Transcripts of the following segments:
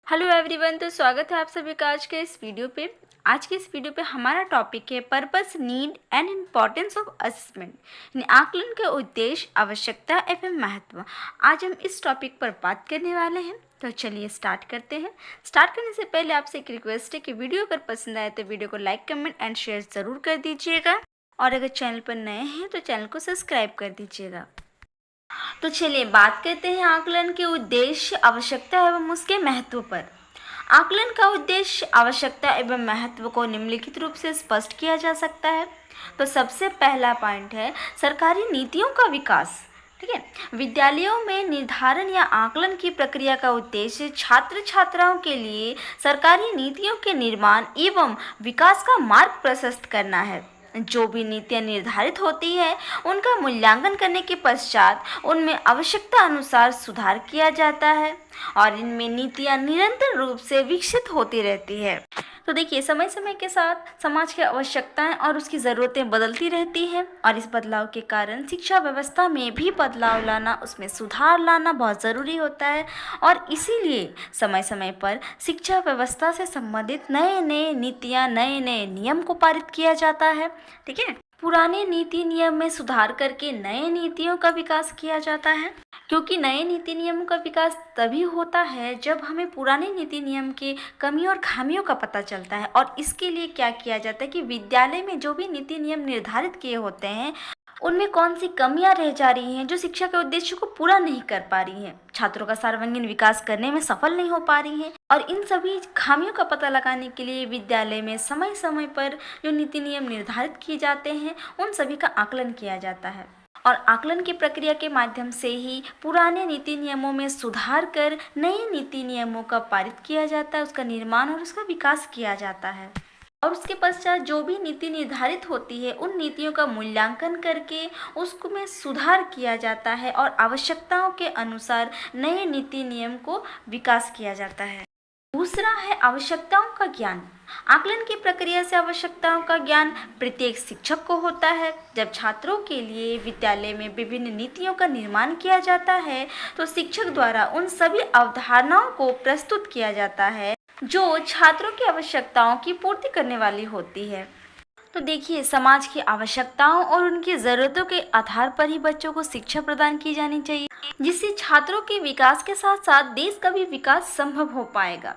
Hello everyone. तो स्वागत है आप सभी का आज के इस वीडियो पे। आज के इस वीडियो पे हमारा टॉपिक है purpose, need and importance of assessment, यानी आकलन का उद्देश्य, आवश्यकता एवं महत्व। आज हम इस टॉपिक पर बात करने वाले हैं। तो चलिए स्टार्ट करते हैं। स्टार्ट करने से पहले आपसे एक रिक्वेस्ट है कि वीडियो अगर पसंद आए तो वीडियो को लाइक, कमेंट एंड शेयर ज़रूर कर दीजिएगा, और अगर चैनल पर नए हैं तो चैनल को सब्सक्राइब कर दीजिएगा। तो चलिए बात करते हैं आकलन के उद्देश्य, आवश्यकता एवं उसके महत्व पर। आकलन का उद्देश्य, आवश्यकता एवं महत्व को निम्नलिखित रूप से स्पष्ट किया जा सकता है। तो सबसे पहला पॉइंट है सरकारी नीतियों का विकास। ठीक है, विद्यालयों में निर्धारण या आकलन की प्रक्रिया का उद्देश्य छात्र छात्राओं के लिए सरकारी नीतियों के निर्माण एवं विकास का मार्ग प्रशस्त करना है। जो भी नीतियाँ निर्धारित होती है उनका मूल्यांकन करने के पश्चात उनमें आवश्यकता अनुसार सुधार किया जाता है, और इनमें नीतियाँ निरंतर रूप से विकसित होती रहती है। तो देखिए, समय समय के साथ समाज की आवश्यकताएं और उसकी ज़रूरतें बदलती रहती हैं, और इस बदलाव के कारण शिक्षा व्यवस्था में भी बदलाव लाना, उसमें सुधार लाना बहुत ज़रूरी होता है। और इसीलिए समय समय पर शिक्षा व्यवस्था से संबंधित नए नए नीतियाँ, नए नए नियम को पारित किया जाता है। ठीक है, पुराने नीति नियम में सुधार करके नए नीतियों का विकास किया जाता है, क्योंकि नए नीति नियमों का विकास तभी होता है जब हमें पुराने नीति नियम की कमियों और खामियों का पता चलता है। और इसके लिए क्या किया जाता है कि विद्यालय में जो भी नीति नियम निर्धारित किए होते हैं उनमें कौन सी कमियां रह जा रही हैं जो शिक्षा के उद्देश्य को पूरा नहीं कर पा रही हैं, छात्रों का सर्वांगीण विकास करने में सफल नहीं हो पा रही हैं। और इन सभी खामियों का पता लगाने के लिए विद्यालय में समय समय पर जो नीति नियम निर्धारित किए जाते हैं उन सभी का आकलन किया जाता है, और आकलन की प्रक्रिया के माध्यम से ही पुराने नीति नियमों में सुधार कर नए नीति नियमों का पारित किया जाता है, उसका निर्माण और उसका विकास किया जाता है। और उसके पश्चात जो भी नीति निर्धारित होती है उन नीतियों का मूल्यांकन करके उसको में सुधार किया जाता है, और आवश्यकताओं के अनुसार नए नीति नियम को विकास किया जाता है। दूसरा है आवश्यकताओं का ज्ञान। आकलन की प्रक्रिया से आवश्यकताओं का ज्ञान प्रत्येक शिक्षक को होता है। जब छात्रों के लिए विद्यालय में विभिन्न नीतियों का निर्माण किया जाता है तो शिक्षक द्वारा उन सभी अवधारणाओं को प्रस्तुत किया जाता है जो छात्रों की आवश्यकताओं की पूर्ति करने वाली होती है। तो देखिए, समाज की आवश्यकताओं और उनकी ज़रूरतों के आधार पर ही बच्चों को शिक्षा प्रदान की जानी चाहिए, जिससे छात्रों के विकास के साथ साथ देश का भी विकास संभव हो पाएगा।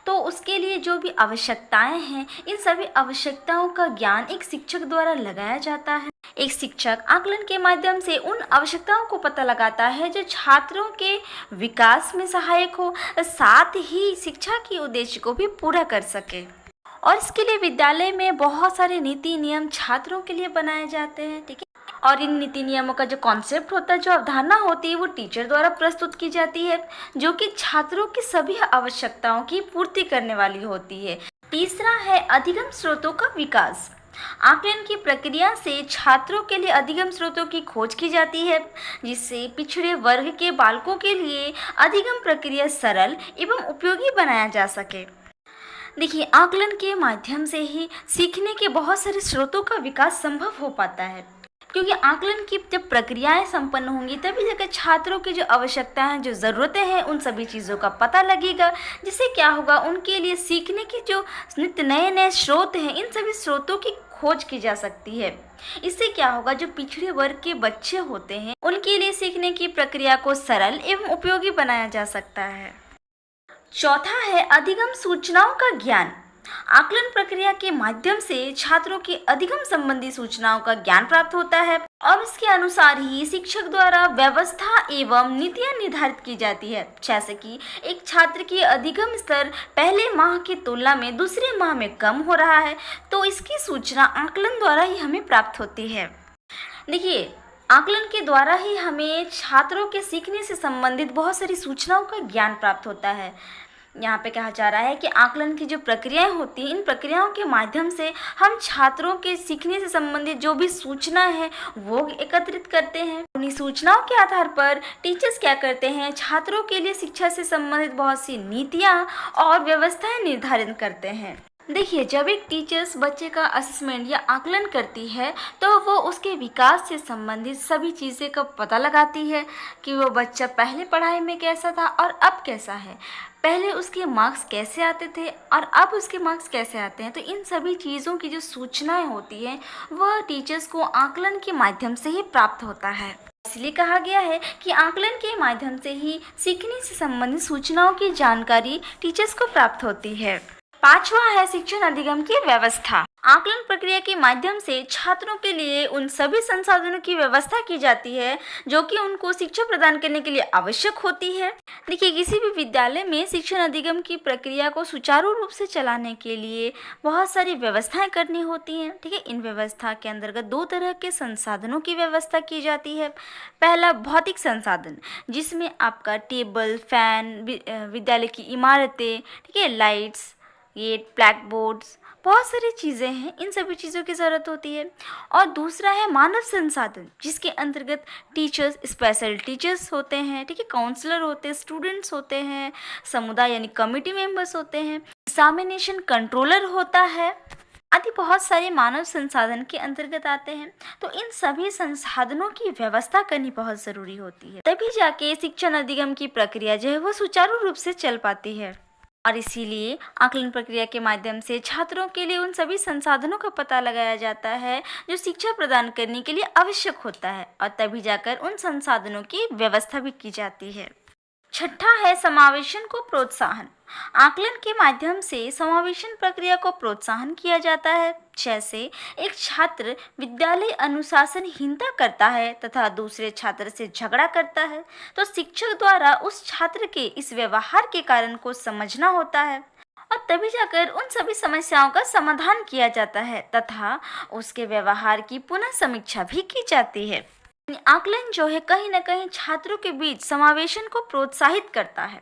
तो उसके लिए जो भी आवश्यकताएं हैं, इन सभी आवश्यकताओं का ज्ञान एक शिक्षक द्वारा लगाया जाता है। एक शिक्षक आकलन के माध्यम से उन आवश्यकताओं को पता लगाता है जो छात्रों के विकास में सहायक हो, साथ ही शिक्षा के उद्देश्य को भी पूरा कर सके। और इसके लिए विद्यालय में बहुत सारे नीति नियम छात्रों के लिए बनाए जाते हैं। ठीक है, और इन नीति नियमों का जो कॉन्सेप्ट होता है, जो अवधारणा होती है, वो टीचर द्वारा प्रस्तुत की जाती है, जो कि छात्रों की सभी आवश्यकताओं की पूर्ति करने वाली होती है। तीसरा है अधिगम स्रोतों का विकास। आकलन की प्रक्रिया से छात्रों के लिए अधिगम स्रोतों की खोज की जाती है, जिससे पिछड़े वर्ग के बालकों के लिए अधिगम प्रक्रिया सरल एवं उपयोगी बनाया जा सके। देखिए, आकलन के माध्यम से ही सीखने के बहुत सारे स्रोतों का विकास संभव हो पाता है, क्योंकि आकलन की जब प्रक्रियाएं संपन्न होंगी तभी जाकर छात्रों की जो आवश्यकताएं, जो ज़रूरतें हैं, उन सभी चीज़ों का पता लगेगा, जिससे क्या होगा, उनके लिए सीखने की जो नित्य नए नए स्रोत हैं, इन सभी स्रोतों की खोज की जा सकती है। इससे क्या होगा, जो पिछड़े वर्ग के बच्चे होते हैं उनके लिए सीखने की प्रक्रिया को सरल एवं उपयोगी बनाया जा सकता है। चौथा है अधिगम सूचनाओं का ज्ञान। आकलन प्रक्रिया के माध्यम से छात्रों की अधिगम संबंधी सूचनाओं का ज्ञान प्राप्त होता है, और इसके अनुसार ही शिक्षक द्वारा व्यवस्था एवं नीतियां निर्धारित की जाती है। जैसे कि एक छात्र की अधिगम स्तर पहले माह की तुलना में दूसरे माह में कम हो रहा है, तो इसकी सूचना आकलन द्वारा ही हमें प्राप्त होती है। देखिए, आकलन के द्वारा ही हमें छात्रों के सीखने से संबंधित बहुत सारी सूचनाओं का ज्ञान प्राप्त होता है। यहाँ पे कहा जा रहा है कि आकलन की जो प्रक्रियाएं होती हैं, इन प्रक्रियाओं के माध्यम से हम छात्रों के सीखने से संबंधित जो भी सूचना है वो एकत्रित करते हैं। उन्हीं सूचनाओं के आधार पर टीचर्स क्या करते हैं, छात्रों के लिए शिक्षा से संबंधित बहुत सी नीतियाँ और व्यवस्थाएं निर्धारित करते हैं। देखिए, जब एक टीचर्स बच्चे का असेसमेंट या आकलन करती है तो वो उसके विकास से संबंधित सभी चीज़ें का पता लगाती है कि वो बच्चा पहले पढ़ाई में कैसा था और अब कैसा है, पहले उसके मार्क्स कैसे आते थे और अब उसके मार्क्स कैसे आते हैं। तो इन सभी चीज़ों की जो सूचनाएं होती हैं वह टीचर्स को आकलन के माध्यम से ही प्राप्त होता है। इसलिए कहा गया है कि आकलन के माध्यम से ही सीखने से संबंधित सूचनाओं की जानकारी टीचर्स को प्राप्त होती है। पांचवा है शिक्षण अधिगम की व्यवस्था। आकलन प्रक्रिया के माध्यम से छात्रों के लिए उन सभी संसाधनों की व्यवस्था की जाती है जो कि उनको शिक्षा प्रदान करने के लिए आवश्यक होती है। देखिए, किसी भी विद्यालय में शिक्षण अधिगम की प्रक्रिया को सुचारू रूप से चलाने के लिए बहुत सारी व्यवस्थाएं करनी होती हैं। ठीक है, इन व्यवस्था के अंतर्गत दो तरह के संसाधनों की व्यवस्था की जाती है। पहला भौतिक संसाधन, जिसमें आपका टेबल, फैन, विद्यालय की इमारतें, ठीक है, लाइट्स, गेट, ब्लैक बोर्ड्स, बहुत सारी चीज़ें हैं, इन सभी चीज़ों की ज़रूरत होती है। और दूसरा है मानव संसाधन, जिसके अंतर्गत टीचर्स, स्पेशल टीचर्स होते हैं, ठीक है, काउंसलर होते हैं, स्टूडेंट्स होते हैं, समुदाय यानी कमिटी मेंबर्स होते हैं, एग्जामिनेशन कंट्रोलर होता है, आदि बहुत सारे मानव संसाधन के अंतर्गत आते हैं। तो इन सभी संसाधनों की व्यवस्था करनी बहुत ज़रूरी होती है, तभी जाके शिक्षण अधिगम की प्रक्रिया जो है वो सुचारू रूप से चल पाती है। और इसीलिए आकलन प्रक्रिया के माध्यम से छात्रों के लिए उन सभी संसाधनों का पता लगाया जाता है जो शिक्षा प्रदान करने के लिए आवश्यक होता है, और तभी जाकर उन संसाधनों की व्यवस्था भी की जाती है। छठा है समावेशन को प्रोत्साहन। आकलन के माध्यम से समावेशन प्रक्रिया को प्रोत्साहन किया जाता है। जैसे एक छात्र विद्यालय अनुशासनहीनता करता है तथा दूसरे छात्र से झगड़ा करता है, तो शिक्षक द्वारा उस छात्र के इस व्यवहार के कारण को समझना होता है और तभी जाकर उन सभी समस्याओं का समाधान किया जाता है तथा उसके व्यवहार की पुनः समीक्षा भी की जाती है। आकलन जो है कहीं न कहीं छात्रों के बीच समावेशन को प्रोत्साहित करता है,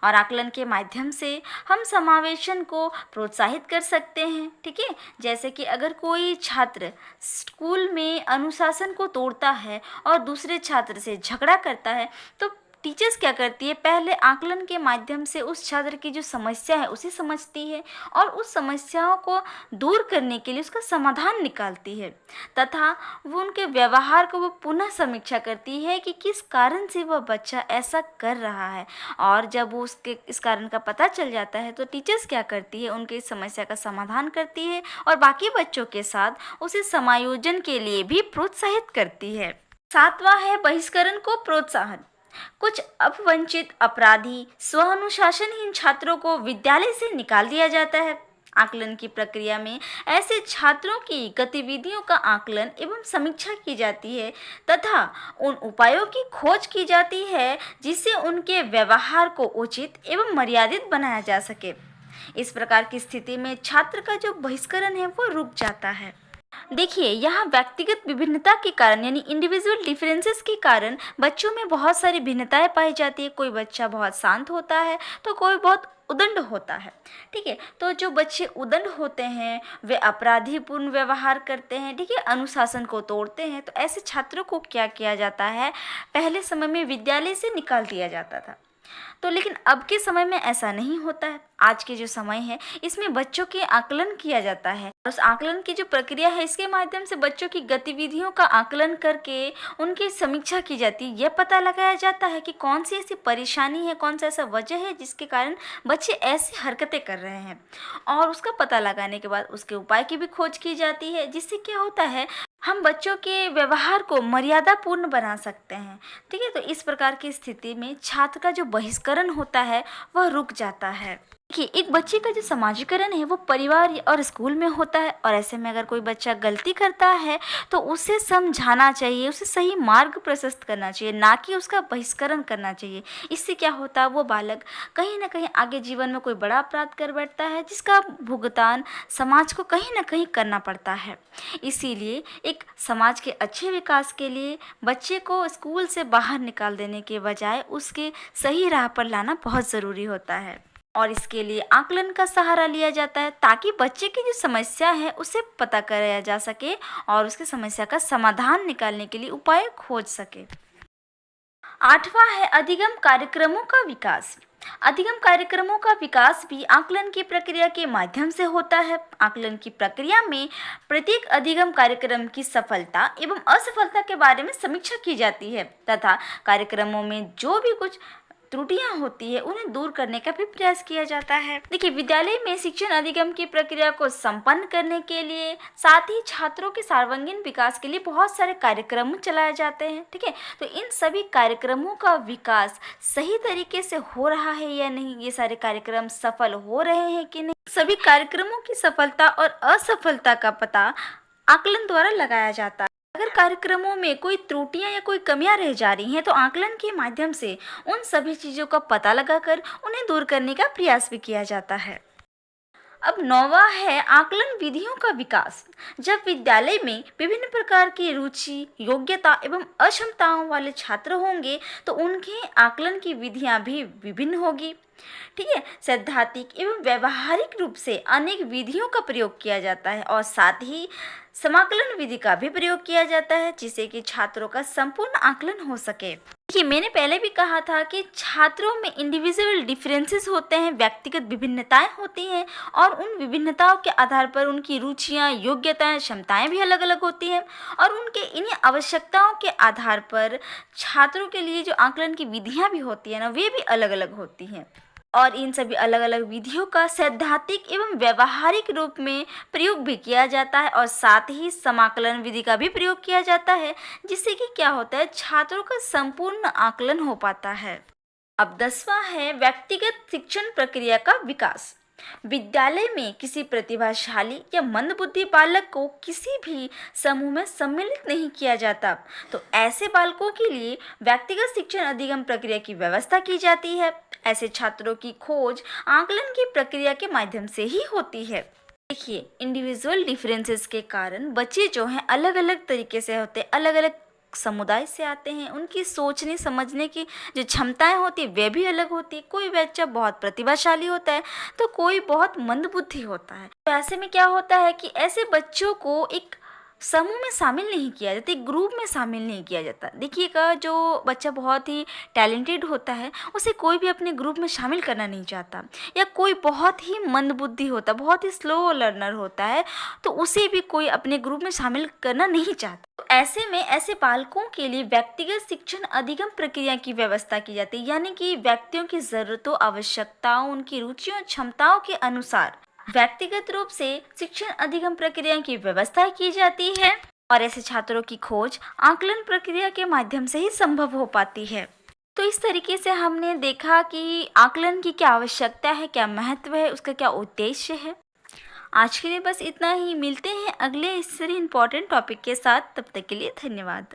और आकलन के माध्यम से हम समावेशन को प्रोत्साहित कर सकते हैं। ठीक है, जैसे कि अगर कोई छात्र स्कूल में अनुशासन को तोड़ता है और दूसरे छात्र से झगड़ा करता है, तो टीचर्स क्या करती है, पहले आकलन के माध्यम से उस छात्र की जो समस्या है उसे समझती है और उस समस्याओं को दूर करने के लिए उसका समाधान निकालती है तथा वो उनके व्यवहार को वो पुनः समीक्षा करती है कि किस कारण से वह बच्चा ऐसा कर रहा है। और जब वो उसके इस कारण का पता चल जाता है तो टीचर्स क्या करती है, उनके इस समस्या का समाधान करती है और बाकी बच्चों के साथ उसे समायोजन के लिए भी प्रोत्साहित करती है। सातवां है बहिष्करण को प्रोत्साहन। कुछ अपवंचित, अपराधी, स्वानुशासनहीन छात्रों को विद्यालय से निकाल दिया जाता है। आकलन की प्रक्रिया में ऐसे छात्रों की गतिविधियों का आकलन एवं समीक्षा की जाती है तथा उन उपायों की खोज की जाती है जिससे उनके व्यवहार को उचित एवं मर्यादित बनाया जा सके। इस प्रकार की स्थिति में छात्र का जो बहिष्करण है वो रुक जाता है। देखिए, यहाँ व्यक्तिगत विभिन्नता के कारण यानी इंडिविजुअल डिफरेंसेस के कारण बच्चों में बहुत सारी भिन्नताएं पाई जाती है। कोई बच्चा बहुत शांत होता है तो कोई बहुत उदंड होता है। ठीक है, तो जो बच्चे उदंड होते हैं वे अपराधीपूर्ण व्यवहार करते हैं, ठीक है, अनुशासन को तोड़ते हैं। तो ऐसे छात्रों को क्या किया जाता है, पहले समय में विद्यालय से निकाल दिया जाता था, तो लेकिन अब के समय में ऐसा नहीं होता है। आज के जो समय है इसमें बच्चों के आकलन किया जाता है। उस आकलन की जो प्रक्रिया है इसके माध्यम से बच्चों की गतिविधियों का आकलन करके उनकी समीक्षा की जाती है। यह पता लगाया जाता है कि कौन सी ऐसी परेशानी है, कौन सा ऐसा वजह है जिसके कारण बच्चे ऐसी हरकतें कर रहे हैं, और उसका पता लगाने के बाद उसके उपाय की भी खोज की जाती है, जिससे क्या होता है हम बच्चों के व्यवहार को मर्यादापूर्ण बना सकते हैं। ठीक है, तो इस प्रकार की स्थिति में छात्र का जो बहिष्करण होता है वह रुक जाता है। देखिए, एक बच्चे का जो समाजीकरण है वो परिवार और स्कूल में होता है, और ऐसे में अगर कोई बच्चा गलती करता है तो उसे समझाना चाहिए, उसे सही मार्ग प्रशस्त करना चाहिए, ना कि उसका बहिष्करण करना चाहिए। इससे क्या होता है, वो बालक कहीं ना कहीं आगे जीवन में कोई बड़ा अपराध कर बैठता है जिसका भुगतान समाज को कहीं ना कहीं करना पड़ता है। इसीलिए एक समाज के अच्छे विकास के लिए बच्चे को स्कूल से बाहर निकाल देने के बजाय उसके सही राह पर लाना बहुत ज़रूरी होता है, और इसके लिए आकलन का सहारा लिया जाता है ताकि बच्चे की जो समस्या है उसे पता कराया जा सके और उसकी समस्या का समाधान निकालने के लिए उपाय खोज सके। आठवां है अधिगम कार्यक्रमों का विकास। अधिगम कार्यक्रमों का विकास भी आकलन की प्रक्रिया के माध्यम से होता है। आकलन की प्रक्रिया में प्रत्येक अधिगम कार्यक्रम की सफलता एवं असफलता के बारे में समीक्षा की जाती है तथा कार्यक्रमों में जो भी कुछ त्रुटियां होती है उन्हें दूर करने का भी प्रयास किया जाता है। देखिए, विद्यालय में शिक्षण अधिगम की प्रक्रिया को संपन्न करने के लिए साथ ही छात्रों के सर्वांगीण विकास के लिए बहुत सारे कार्यक्रम चलाए जाते हैं। ठीक है, तो इन सभी कार्यक्रमों का विकास सही तरीके से हो रहा है या नहीं, ये सारे कार्यक्रम सफल हो रहे हैं कि नहीं, सभी कार्यक्रमों की सफलता और असफलता का पता आकलन द्वारा लगाया जाता है। अगर कार्यक्रमों में कोई त्रुटियां या कोई कमियां रह जा रही हैं तो आकलन के माध्यम से उन सभी चीज़ों का पता लगाकर उन्हें दूर करने का प्रयास भी किया जाता है। अब 9वां है आकलन विधियों का विकास। जब विद्यालय में विभिन्न प्रकार की रुचि, योग्यता एवं अक्षमताओं वाले छात्र होंगे तो उनके आकलन की विधियां भी विभिन्न होगी। ठीक है, सैद्धांतिक एवं व्यवहारिक रूप से अनेक विधियों का प्रयोग किया जाता है और साथ ही समाकलन विधि का भी प्रयोग किया जाता है जिससे कि छात्रों का संपूर्ण आकलन हो सके। देखिए, मैंने पहले भी कहा था कि छात्रों में इंडिविजुअल डिफरेंसेस होते हैं, व्यक्तिगत विभिन्नताएं होती हैं और उन विभिन्नताओं के आधार पर उनकी रुचियां, योग्यताएं, क्षमताएं भी अलग अलग होती हैं और उनके इन्हीं आवश्यकताओं के आधार पर छात्रों के लिए जो आकलन की विधियां भी होती हैं ना, वे भी अलग अलग होती हैं और इन सभी अलग अलग विधियों का सैद्धांतिक एवं व्यवहारिक रूप में प्रयोग भी किया जाता है और साथ ही समाकलन विधि का भी प्रयोग किया जाता है जिससे कि क्या होता है, छात्रों का संपूर्ण आकलन हो पाता है। अब 10वां है व्यक्तिगत शिक्षण प्रक्रिया का विकास। विद्यालय में किसी प्रतिभाशाली या मंदबुद्धि बालक को किसी भी समूह में सम्मिलित नहीं किया जाता, तो ऐसे बालकों के लिए व्यक्तिगत शिक्षण अधिगम प्रक्रिया की व्यवस्था की जाती है। ऐसे छात्रों की खोज आकलन की प्रक्रिया के माध्यम से ही होती है। देखिए, इंडिविजुअल डिफरेंसेस के कारण बच्चे जो हैं अलग अलग तरीके से होते हैं, अलग अलग समुदाय से आते हैं, उनकी सोचने समझने की जो क्षमताएं होती है वे भी अलग होती है। कोई बच्चा बहुत प्रतिभाशाली होता है तो कोई बहुत मंदबुद्धि होता है। तो ऐसे में क्या होता है कि ऐसे बच्चों को एक समूह में शामिल नहीं किया जाता, एक ग्रुप में शामिल नहीं किया जाता। देखिएगा, जो बच्चा बहुत ही टैलेंटेड होता है उसे कोई भी अपने ग्रुप में शामिल करना नहीं चाहता, या कोई बहुत ही मंदबुद्धि होता, बहुत ही स्लो लर्नर होता है तो उसे भी कोई अपने ग्रुप में शामिल करना नहीं चाहता। तो ऐसे में ऐसे बालकों के लिए व्यक्तिगत शिक्षण अधिगम प्रक्रिया की व्यवस्था की जाती है, यानी कि व्यक्तियों की ज़रूरतों, आवश्यकताओं, उनकी रुचियों, क्षमताओं के अनुसार व्यक्तिगत रूप से शिक्षण अधिगम प्रक्रिया की व्यवस्था की जाती है और ऐसे छात्रों की खोज आकलन प्रक्रिया के माध्यम से ही संभव हो पाती है। तो इस तरीके से हमने देखा कि आकलन की क्या आवश्यकता है, क्या महत्व है, उसका क्या उद्देश्य है। आज के लिए बस इतना ही। मिलते हैं अगले इससे इम्पोर्टेंट टॉपिक के साथ। तब तक के लिए धन्यवाद।